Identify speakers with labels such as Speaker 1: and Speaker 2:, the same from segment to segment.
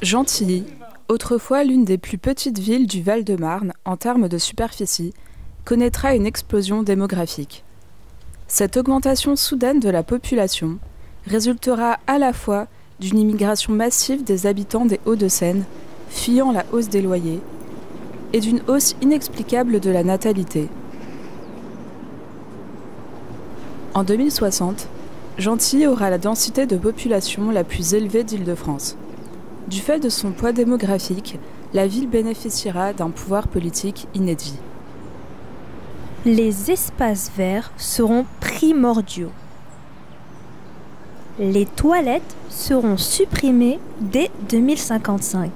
Speaker 1: Gentilly, autrefois l'une des plus petites villes du Val-de-Marne en termes de superficie, connaîtra une explosion démographique. Cette augmentation soudaine de la population résultera à la fois d'une immigration massive des habitants des Hauts-de-Seine, fuyant la hausse des loyers, et d'une hausse inexplicable de la natalité. En 2060, Gentilly aura la densité de population la plus élevée d'Île-de-France. Du fait de son poids démographique, la ville bénéficiera d'un pouvoir politique inédit.
Speaker 2: Les espaces verts seront primordiaux. Les toilettes seront supprimées dès 2055.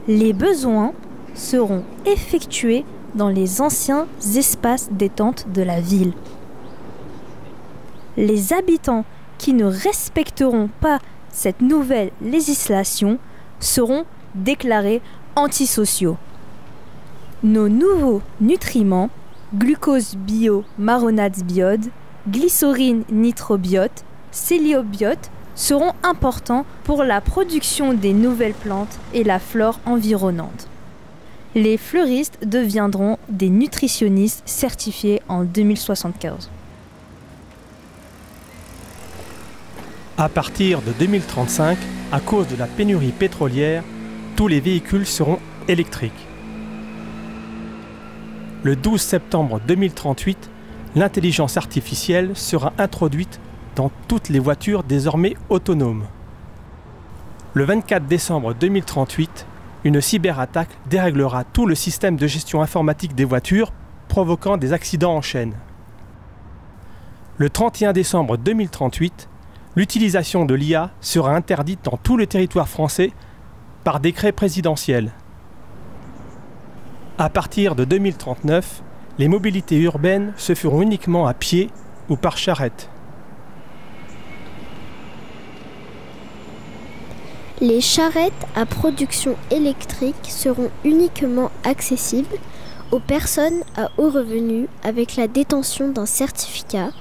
Speaker 2: Les besoins seront effectués dans les anciens espaces détente de la ville. Les habitants qui ne respecteront pas cette nouvelle législation seront déclarés antisociaux. Nos nouveaux nutriments, glucose bio marronate biode, glycérine nitrobiote, céliobiote, seront importants pour la production des nouvelles plantes et la flore environnante. Les fleuristes deviendront des nutritionnistes certifiés en 2075.
Speaker 3: À partir de 2035, à cause de la pénurie pétrolière, tous les véhicules seront électriques. Le 12 septembre 2038, l'intelligence artificielle sera introduite dans toutes les voitures désormais autonomes. Le 24 décembre 2038, une cyberattaque déréglera tout le système de gestion informatique des voitures, provoquant des accidents en chaîne. Le 31 décembre 2038, l'utilisation de l'IA sera interdite dans tout le territoire français par décret présidentiel. À partir de 2039, les mobilités urbaines se feront uniquement à pied ou par charrette.
Speaker 4: Les charrettes à production électrique seront uniquement accessibles aux personnes à haut revenu avec la détention d'un certificat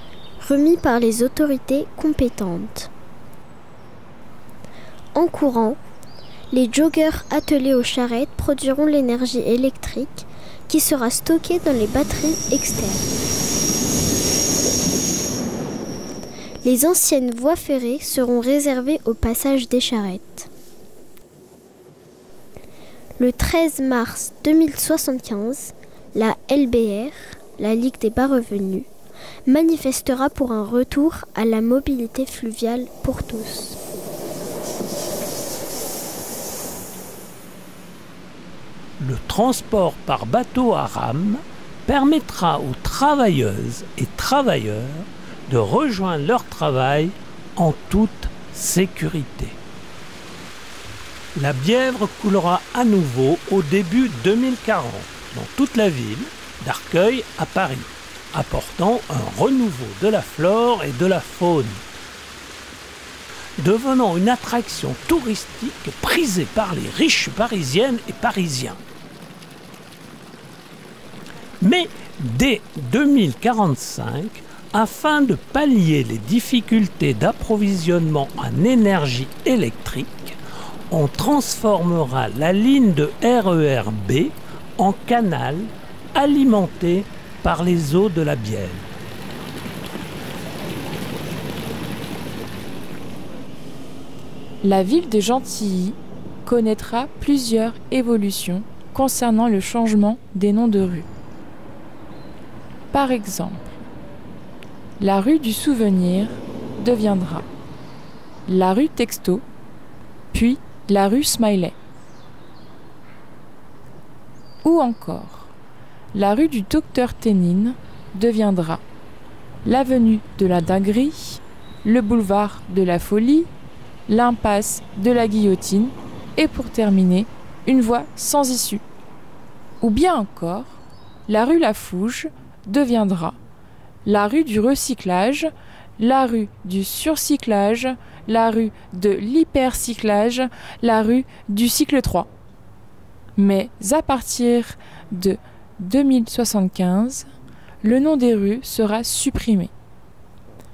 Speaker 4: remis par les autorités compétentes. En courant, les joggers attelés aux charrettes produiront l'énergie électrique qui sera stockée dans les batteries externes. Les anciennes voies ferrées seront réservées au passage des charrettes. Le 13 mars 2075, la LBR, la Ligue des bas revenus, manifestera pour un retour à la mobilité fluviale pour tous.
Speaker 5: Le transport par bateau à rame permettra aux travailleuses et travailleurs de rejoindre leur travail en toute sécurité. La Bièvre coulera à nouveau au début 2040 dans toute la ville, d'Arcueil à Paris, apportant un renouveau de la flore et de la faune, devenant une attraction touristique prisée par les riches parisiennes et parisiens. Mais dès 2045, afin de pallier les difficultés d'approvisionnement en énergie électrique, on transformera la ligne de RER B en canal alimenté par les eaux de la Bièvre.
Speaker 1: La ville de Gentilly connaîtra plusieurs évolutions concernant le changement des noms de rues. Par exemple, la rue du Souvenir deviendra la rue Texto, puis la rue Smiley. Ou encore, la rue du Docteur Ténine deviendra l'avenue de la Dinguerie, le boulevard de la Folie, l'impasse de la Guillotine et pour terminer, une voie sans issue. Ou bien encore, la rue Lafouge deviendra la rue du recyclage, la rue du surcyclage, la rue de l'hypercyclage, la rue du cycle 3. Mais à partir de 2075, le nom des rues sera supprimé.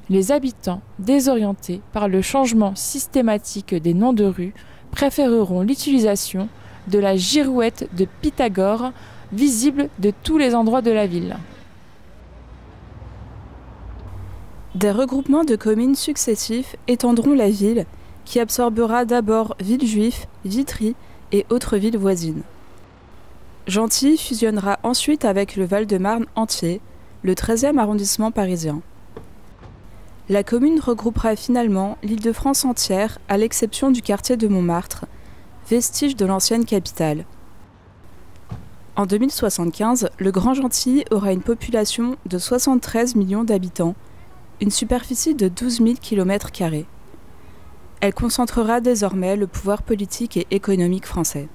Speaker 1: Les habitants, désorientés par le changement systématique des noms de rues, préféreront l'utilisation de la girouette de Pythagore, visible de tous les endroits de la ville.
Speaker 6: Des regroupements de communes successifs étendront la ville, qui absorbera d'abord Villejuif, Vitry et autres villes voisines. Gentilly fusionnera ensuite avec le Val-de-Marne entier, le 13e arrondissement parisien. La commune regroupera finalement l'Île-de-France entière, à l'exception du quartier de Montmartre, vestige de l'ancienne capitale. En 2075, le Grand Gentilly aura une population de 73 millions d'habitants, une superficie de 12 000 km². Elle concentrera désormais le pouvoir politique et économique français.